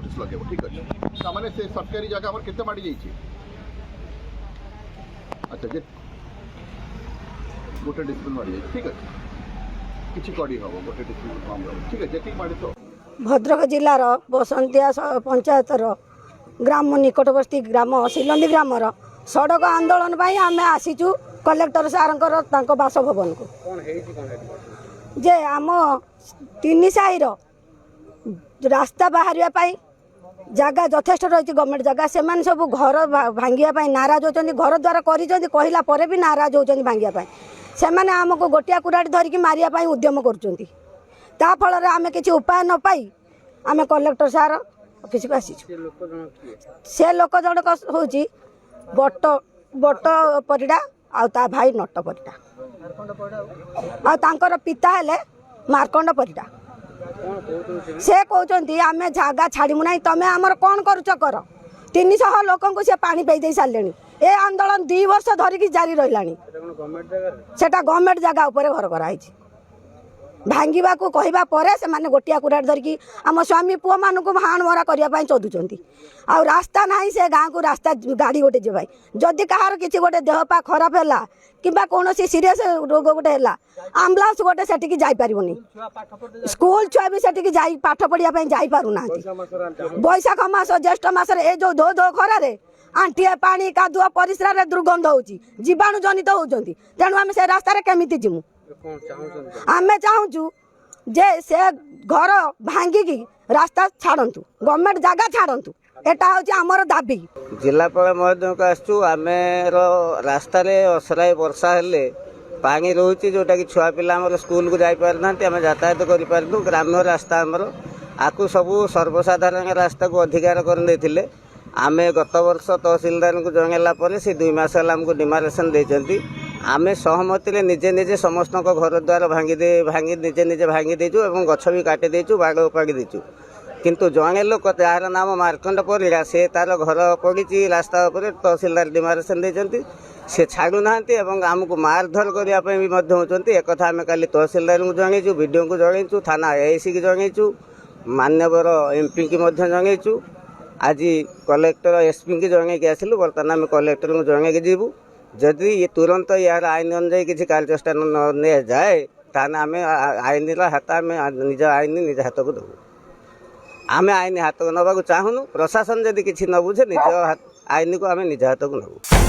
Notice लगे ठीक अच्छे ताने से सरकारी जगह आम के माड़ी जाइए अच्छा जे गोटे डिस्प्लिन मारी जाइए ठीक अच्छे किसी कड़ी हम गोटे डिस्प्लिन कम रहा ठीक है ठीक माड़ी तो भद्रक जिलार बसंतिया पंचायतर ग्राम निकटवर्ती ग्राम सिलंदी ग्रामर सड़क आंदोलन आम आसीचु कलेक्टर सार बासभवन को जे आम तीन साहिर रास्ता बाहर जगह यथेष्ट रही गवर्नमेंट जगह से सब घर भांगे नाराज होती घर द्वारा कहला भी नाराज होती भांगे से आमको गोटिया कुराड़ी धरिकी मारे उद्यम कर आम किसी उपाय न पाई आम कलेक्टर सार ऑफिस को आसी से लोक जनक हूँ बट बट परिडा आ भाई नट परिडा आर पिता हेले मार्कंड परिडा से कहते आम जगह छाड़ू ना तुम आमर कौन करुच कर 300 लोक सी पानी पे सारे ए आंदोलन 2 वर्ष धरिकी जारी रहा सेटा गवर्नमेंट जगह उपर घर कराई भांगा को कहवा पर से गोटिया कुराड़ धरिकी आम स्वामी पुओ मान को हाण मरा करने चोदुंट आ रास्ता ना से गाँव को रास्ता गाड़ी गोटे जे भाई जदि कहार किसी गोटे देहपा खराब है कि कौन सीरीयस रोग गोटे है आम्बुलांस गोटे से जापारनी स्कूल छुआ भी से पाठ पढ़ाई जापारूना बैशाख मास ज्येष्ठ मसर ए जो धो धो खरारे आंटीए पानी कादुआ परिस्रा दुर्गंध हो जीवाणु जनित होती तेणु आम से रास्तार केमी जीमु आम चाहूँ जे से घर भांगिकी रास्ता छाड़ू गवर्नमेंट जगह छाड़ू एटा हूँ आमर दाबी जिलापाल महोदय को आसचु आम रास्ता असराए वर्षा हेले पानी रोचे जोटा कि छुआ पिला स्कूल को जापार ना आम यातायात करूँ ग्राम्य रास्ता आमर आपको सबू सर्वसाधारण रास्ता को अधिकार कर आम गत वर्ष तहसिलदार को जंगेला से 2 मास आमको डिमारेसन देती आम सहमति निजे निजे समस्त घर द्वार भांगी निजे निजे भांगी देचु और गछ भी काटी देचु बाड़ उपाड़ी देचु किंतु जड़े लोक जार नाम मार्कंड परिड़ा से तार घर पड़ी रास्ता उपर तहसिलदार डिमारेसन देती से छाड़ू ना आमको मारधर करने होती एक आम कल तहसिलदार को जनईचु विडीओ को जनईचु थाना एआईसी की जनईचु मान्यवर एमपी की जनईचु आज कलेक्टर एसपी की जनईकि आसलु बर्तमान आम कलेक्टर को जनईकि जीवु जदि ये तुरंत यार आईन अनुजाई किसी कार्यानुष्ठान न जाए ताने आम आईन हाथ आम निज आईन निज हाथ को देवु आम आईन हाथ को नवा चाहूनु प्रशासन जदि किसी न बुझे निज आईन को आम निज हाथ को नबू।